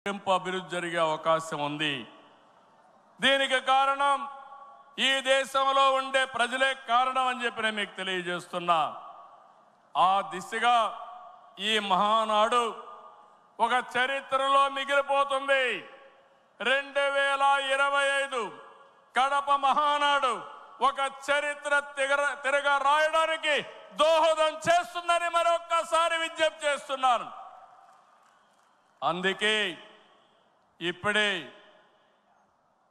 అభివృద్ధి జరిగే అవకాశం ఉంది. దీనికి కారణం ఈ దేశంలో ఉండే ప్రజలే కారణం అని చెప్పి నేను మీకు తెలియజేస్తున్నా. ఆ దిశగా ఈ మహానాడు ఒక చరిత్రలో మిగిలిపోతుంది. 2025 కడప మహానాడు ఒక చరిత్ర తిరగ రాయడానికి దోహదం చేస్తుందని మరొక్కసారి విజ్ఞప్తి చేస్తున్నాను. అందుకే ఇప్పుడే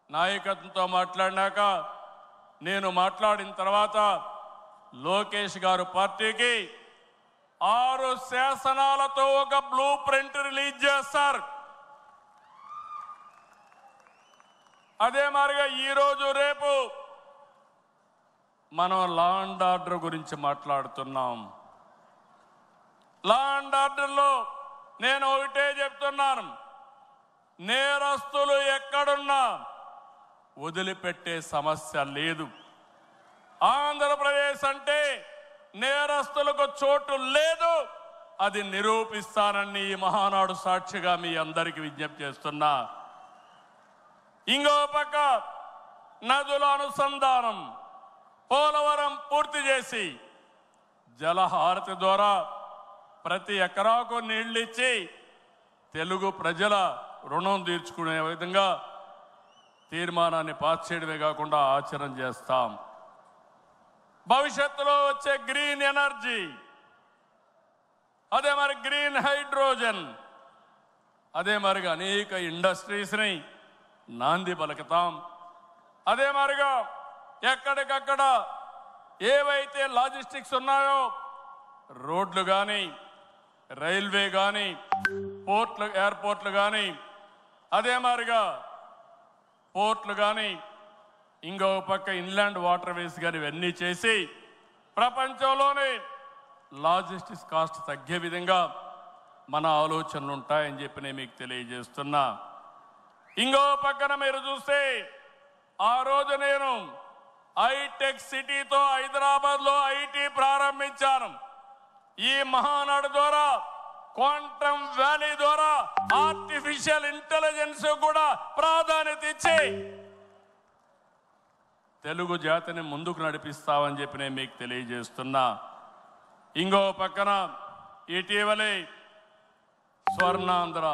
నాయకత్వంతో మాట్లాడినాక నేను మాట్లాడిన తర్వాత లోకేష్ గారు పార్టీకి 6 శాసనాలతో ఒక బ్లూ ప్రింట్ రిలీజ్ చేస్తారు. అదే మాదిరిగా ఈరోజు రేపు మనం లా అండ్ ఆర్డర్ గురించి మాట్లాడుతున్నాం. లా అండ్ ఆర్డర్లో నేను ఒకటే చెప్తున్నాను, నేరస్తులు ఎక్కడున్నా వదిలిపెట్టే సమస్య లేదు. ఆంధ్రప్రదేశ్ అంటే నేరస్తులకు చోటు లేదు. అది నిరూపిస్తానని ఈ మహానాడు సాక్షిగా మీ అందరికీ విజ్ఞప్తి చేస్తున్నా. ఇంకో పక్క నదుల అనుసంధానం పోలవరం పూర్తి చేసి జలహారతి ద్వారా ప్రతి ఎకరాకు నీళ్ళిచ్చి తెలుగు ప్రజల రుణం తీర్చుకునే విధంగా తీర్మానాన్ని పాస్ చేయడమే కాకుండా ఆచరణ చేస్తాం. భవిష్యత్తులో వచ్చే గ్రీన్ ఎనర్జీ, అదే మరి గ్రీన్ హైడ్రోజన్, అదే మరిగా అనేక ఇండస్ట్రీస్ని నాంది పలుకుతాం. అదే మరిగా ఎక్కడికక్కడ ఏవైతే లాజిస్టిక్స్ ఉన్నాయో రోడ్లు కానీ, రైల్వే కానీ, ఎయిర్పోర్ట్లు కానీ, అదే మాదిరిగా పోర్ట్లు కానీ, ఇంకో పక్క ఇన్లాండ్ వాటర్ వేస్ కానీ ఇవన్నీ చేసి ప్రపంచంలోనే లాజిస్టిక్స్ కాస్ట్ తగ్గే విధంగా మన ఆలోచనలు ఉంటాయని చెప్పి నేను మీకు తెలియజేస్తున్నా. ఇంకో పక్కన మీరు చూస్తే ఆ రోజు నేను హైటెక్ సిటీతో హైదరాబాద్లో ఐటీ ప్రారంభించాను. ఈ మహానాడు ద్వారా క్వాంటమ్ వ్యాలీ ద్వారా ఆర్టిఫిషియల్ ఇంటెలిజెన్స్ కూడా ప్రాధాన్యత ఇచ్చి తెలుగు జాతిని ముందుకు నడిపిస్తామని చెప్పి నేను మీకు తెలియజేస్తున్నా. ఇంకో పక్కన ఇటీవలే స్వర్ణాంధ్ర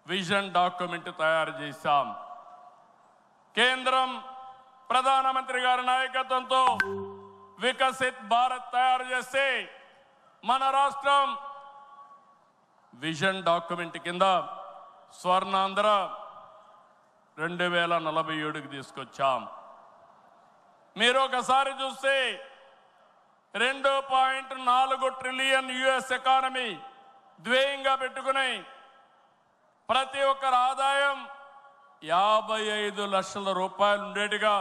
విజన్ డాక్యుమెంట్ తయారు చేశాం. కేంద్రం ప్రధానమంత్రి గారి నాయకత్వంతో వికసిత్ భారత్ తయారు చేస్తే మన రాష్ట్రం విజన్ డాక్యుమెంట్ కింద స్వర్ణాంధ్ర 2047కి తీసుకొచ్చాం. మీరు ఒకసారి చూస్తే 2.4 ట్రిలియన్ యుఎస్ ఎకానమీ ధ్యేయంగా పెట్టుకుని ప్రతి ఒక్కరి ఆదాయం 55 లక్షల రూపాయలు ఉండేట్టుగా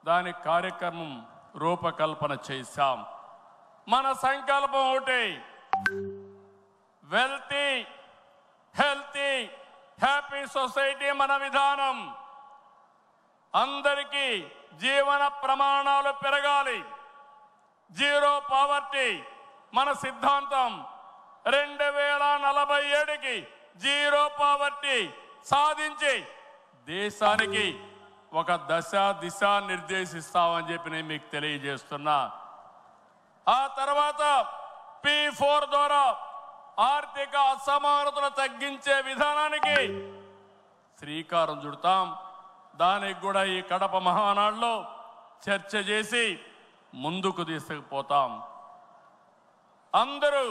దాని కార్యక్రమం రూపకల్పన చేశాం. మన సంకల్పం ఒకటి, వెల్తీ హెల్తీ హ్యాపీ సొసైటీ మన విధానం. అందరికీ జీవన ప్రమాణాలు పెరగాలి, జీరో పావర్టీ మన సిద్ధాంతం. 2047కి జీరో పావర్టీ సాధించి దేశానికి ఒక దిశ నిర్దేశిస్తామని చెప్పి నేను మీకు తెలియజేస్తున్నా. ఆ తర్వాత P4 ద్వారా ఆర్థిక అసమానతలు తగ్గించే విధానానికి శ్రీకారం చుడతాం. దానికి కూడా ఈ కడప మహానాడులో చర్చ చేసి ముందుకు తీసుకుపోతాం. అందరూ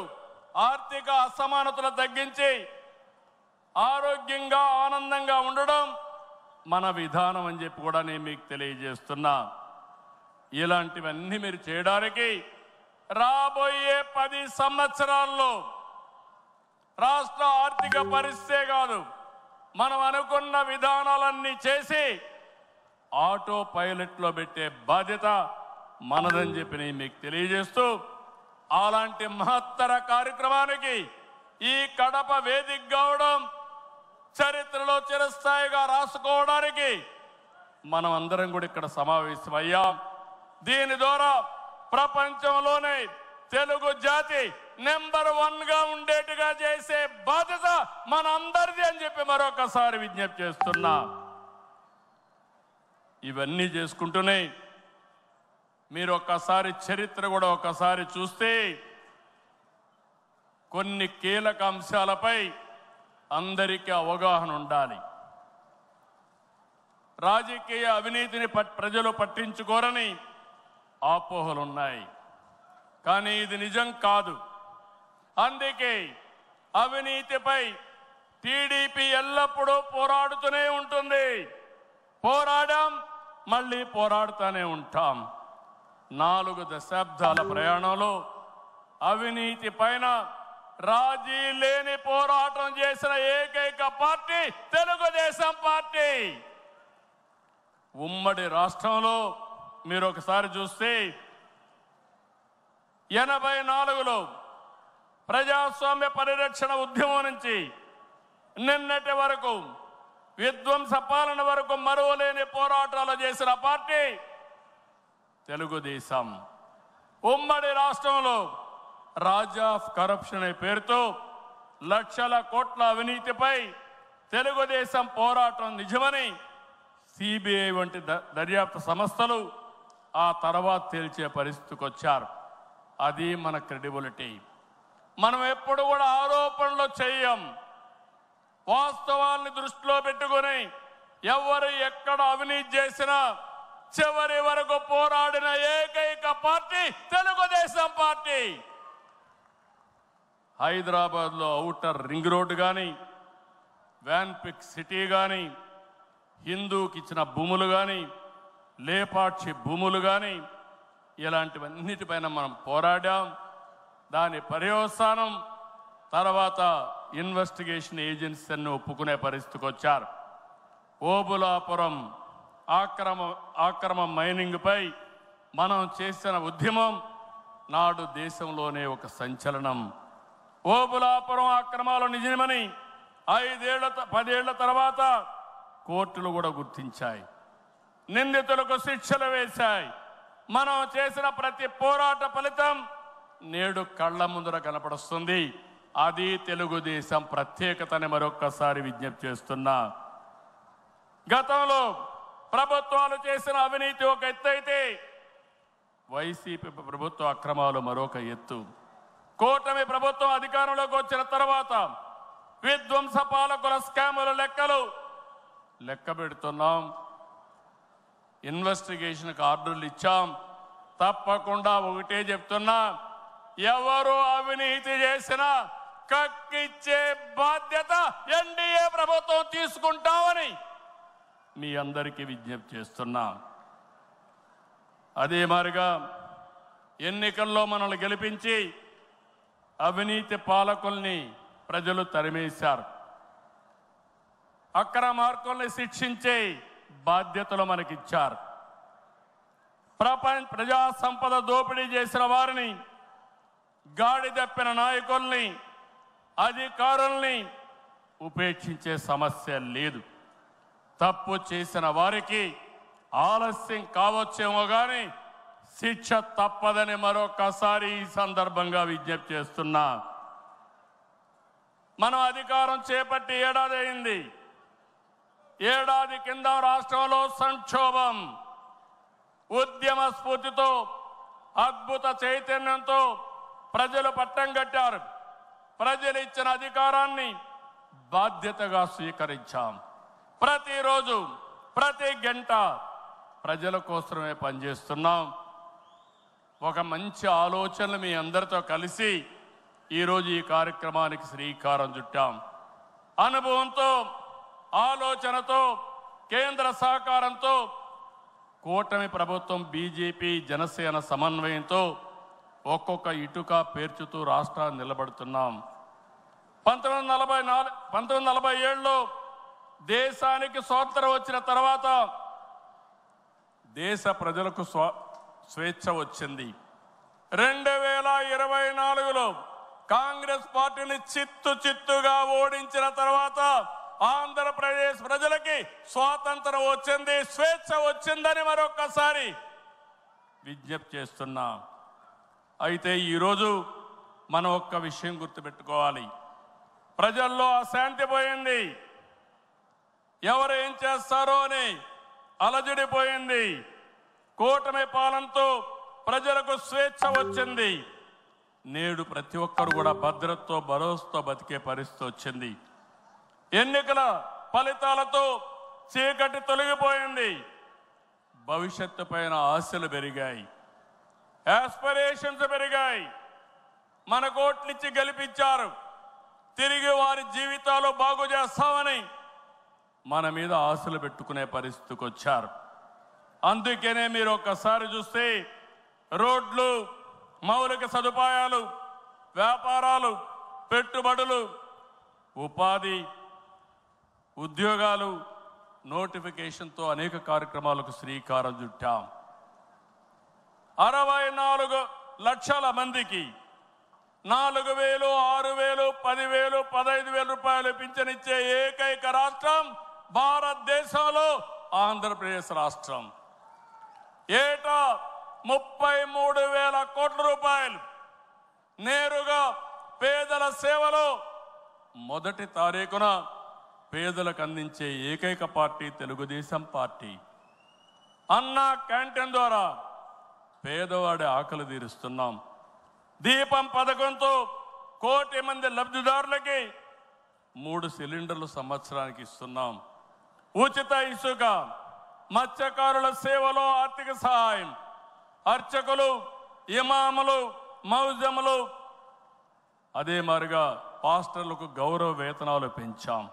ఆర్థిక అసమానతలు తగ్గించి ఆరోగ్యంగా ఆనందంగా ఉండడం మన విధానం అని చెప్పి కూడా నేను మీకు తెలియజేస్తున్నా. ఇలాంటివన్నీ మీరు చేయడానికి రాబోయే 10 సంవత్సరాల్లో రాష్ట్ర ఆర్థిక పరిస్థితే కాదు, మనం అనుకున్న విధానాలన్నీ చేసి ఆటో పైలట్లో పెట్టే బాధ్యత మనదని చెప్పి నేను మీకు తెలియజేస్తూ, అలాంటి మహత్తర కార్యక్రమానికి ఈ కడప వేదిక కావడం, చరిత్రలో చిరస్థాయిగా రాసుకోవడానికి మనం అందరం కూడా ఇక్కడ సమావేశమయ్యాం. దీని ద్వారా ప్రపంచంలోనే తెలుగు జాతి నెంబర్ 1 గా ఉండేట్టుగా చేసే బాధ్యత మన అందరిది అని చెప్పి మరొకసారి విజ్ఞప్తి చేస్తున్నా. ఇవన్నీ చేసుకుంటూనే మీరు ఒక్కసారి చరిత్ర కూడా ఒక్కసారి చూస్తే కొన్ని కీలక అంశాలపై అందరికీ అవగాహన ఉండాలి. రాజకీయ అవినీతిని ప్రజలు పట్టించుకోరని అపోహలున్నాయి, కానీ ఇది నిజం కాదు. అందుకే అవినీతిపై టీడీపీ ఎల్లప్పుడూ పోరాడుతూనే ఉంటుంది. పోరాడాం, మళ్ళీ పోరాడుతూనే ఉంటాం. 4 దశాబ్దాల ప్రయాణంలో అవినీతి పైన రాజీ లేని పోరాటం చేసిన ఏకైక పార్టీ తెలుగుదేశం పార్టీ. ఉమ్మడి రాష్ట్రంలో మీరు ఒకసారి చూస్తే 84లో ప్రజాస్వామ్య పరిరక్షణ ఉద్యమం నుంచి నిన్నటి వరకు విధ్వంస పాలన వరకు మరువలేని పోరాటాలు చేసిన పార్టీ తెలుగుదేశం. ఉమ్మడి రాష్ట్రంలో రాజా ఆఫ్ కరప్షన్ అనే పేరుతో లక్షల కోట్ల అవినీతిపై తెలుగుదేశం పోరాటం నిజమని సిబిఐ వంటి దర్యాప్తు సంస్థలు ఆ తర్వాత తేల్చే పరిస్థితికి వచ్చారు. అది మన క్రెడిబిలిటీ. మనం ఎప్పుడు కూడా ఆరోపణలు చేయం. వాస్తవాల్ని దృష్టిలో పెట్టుకొని ఎవరు ఎక్కడ అవినీతి చేసినా చివరి వరకు పోరాడిన ఏకైక పార్టీ తెలుగుదేశం పార్టీ. హైదరాబాద్లో ఔటర్ రింగ్ రోడ్డు కానీ, వ్యాన్పిక్ సిటీ కానీ, హిందూకి ఇచ్చిన భూములు కానీ, లేపాక్షి భూములు కానీ, ఇలాంటివన్నిటిపైన మనం పోరాడాం. దాని పర్యవసానం తర్వాత ఇన్వెస్టిగేషన్ ఏజెన్సీని ఒప్పుకునే పరిస్థితికి వచ్చారు. ఓబులాపురం ఆక్రమ మైనింగ్పై మనం చేసిన ఉద్యమం నాడు దేశంలోనే ఒక సంచలనం. ఓబులాపురం అక్రమాలు నిజమని 10 ఏళ్ల తర్వాత కోర్టులు కూడా గుర్తించాయి. నిందితులకు శిక్షలు వేశాయి. మనం చేసిన ప్రతి పోరాట ఫలితం నేడు కళ్ళ ముందర కనపడుస్తుంది. అది తెలుగుదేశం ప్రత్యేకతని మరొక్కసారి విజ్ఞప్తి చేస్తున్నా. గతంలో ప్రభుత్వాలు చేసిన అవినీతి ఒక ఎత్తు అయితే వైసీపీ ప్రభుత్వ అక్రమాలు మరొక ఎత్తు. కూటమి ప్రభుత్వం అధికారంలోకి వచ్చిన తర్వాత విధ్వంస పాలకుల స్కాముల లెక్క పెడుతున్నాం. ఇన్వెస్టిగేషన్కి ఆర్డర్లు ఇచ్చాం. తప్పకుండా ఒకటే చెప్తున్నా, ఎవరు అవినీతి చేసినా కక్కిచ్చే బాధ్యత ఎన్డీఏ ప్రభుత్వం తీసుకుంటామని మీ అందరికీ విజ్ఞప్తి చేస్తున్నా. అదే మాదిరిగా ఎన్నికల్లో మనల్ని గెలిపించి అవినీతి పాలకుల్ని ప్రజలు తరిమేశారు. అక్రమార్కుల్ని శిక్షించే బాధ్యతలు మనకిచ్చారు. ప్రజా సంపద దోపిడీ చేసిన వారిని, గాడి తప్పిన నాయకుల్ని, అధికారుల్ని ఉపేక్షించే సమస్య లేదు. తప్పు చేసిన వారికి ఆలస్యం కావచ్చేమో కానీ శిక్ష తప్పదని మరొకసారి ఈ సందర్భంగా విజ్ఞప్తి చేస్తున్నా. మనం అధికారం చేపట్టి ఏడాది అయింది. ఏడాది కింద రాష్ట్రంలో సంక్షోభం, ఉద్యమ స్ఫూర్తితో, అద్భుత చైతన్యంతో ప్రజలు పట్టం కట్టారు. ప్రజలు ఇచ్చిన అధికారాన్ని బాధ్యతగా స్వీకరించాం. ప్రతిరోజు ప్రతి గంట ప్రజల కోసమే పనిచేస్తున్నాం. ఒక మంచి ఆలోచనలు మీ అందరితో కలిసి ఈరోజు ఈ కార్యక్రమానికి శ్రీకారం చుట్టాం. అనుభవంతో, ఆలోచనతో, కేంద్ర సహకారంతో కూటమి ప్రభుత్వం బీజేపీ జనసేన సమన్వయంతో ఒక్కొక్క ఇటుక పేర్చుతూ రాష్ట్రాన్ని నిలబడుతున్నాం. 1947లో దేశానికి స్వాతంత్రం వచ్చిన తర్వాత దేశ ప్రజలకు స్వేచ్ఛ వచ్చింది. 2024లో కాంగ్రెస్ పార్టీని చిత్తుగా ఓడించిన తర్వాత ఆంధ్రప్రదేశ్ ప్రజలకి స్వాతంత్రం వచ్చింది, స్వేచ్ఛ వచ్చిందని మరొక్కసారి విజ్ఞప్తి చేస్తున్నా. అయితే ఈరోజు మనం ఒక్క విషయం గుర్తుపెట్టుకోవాలి. ప్రజల్లో అశాంతి పోయింది. ఎవరు ఏం చేస్తారో అని అలజడిపోయింది. కూటమి పాలనతో ప్రజలకు స్వేచ్ఛ వచ్చింది. నేడు ప్రతి ఒక్కరు కూడా భద్రతతో భరోసాతో బతికే పరిస్థితి వచ్చింది. ఎన్నికల ఫలితాలతో చీకటి తొలగిపోయింది. భవిష్యత్తు పైన ఆశలు పెరిగాయి, ఆస్పిరేషన్స్ పెరిగాయి. మన కోట్లిచ్చి గెలిపించారు. తిరిగి వారి జీవితాలు బాగు చేస్తామని మన మీద ఆశలు పెట్టుకునే పరిస్థితికి వచ్చారు. అందుకనే మీరు ఒక్కసారి చూస్తే రోడ్లు, మౌలిక సదుపాయాలు, వ్యాపారాలు, పెట్టుబడులు, ఉపాధి, ఉద్యోగాలు, నోటిఫికేషన్తో అనేక కార్యక్రమాలకు శ్రీకారం చుట్టాం. 64 లక్షల మందికి 4,000, 6,000, 10,000, 15,000 రూపాయలు పింఛనిచ్చే ఏకైక రాష్ట్రం భారతదేశంలో ఆంధ్రప్రదేశ్ రాష్ట్రం. ఏటా 33,000 కోట్ల రూపాయలు నేరుగా పేదల సేవలో మొదటి తారీఖున పేదలకు అందించే ఏకైక పార్టీ తెలుగుదేశం పార్టీ. అన్న క్యాంటీన్ ద్వారా పేదవాడి ఆకలి తీరుస్తున్నాం. దీపం పథకంతో 1 కోటి మంది లబ్ధిదారులకి 3 సిలిండర్లు సంవత్సరానికి ఇస్తున్నాం. ఉచిత ఇసుక, మత్స్యకారుల సేవలో ఆర్థిక సహాయం, అర్చకులు, ఇమాములు, మౌజములు, అదే మాదిరిగా పాస్టర్లకు గౌరవ వేతనాలు పెంచాం.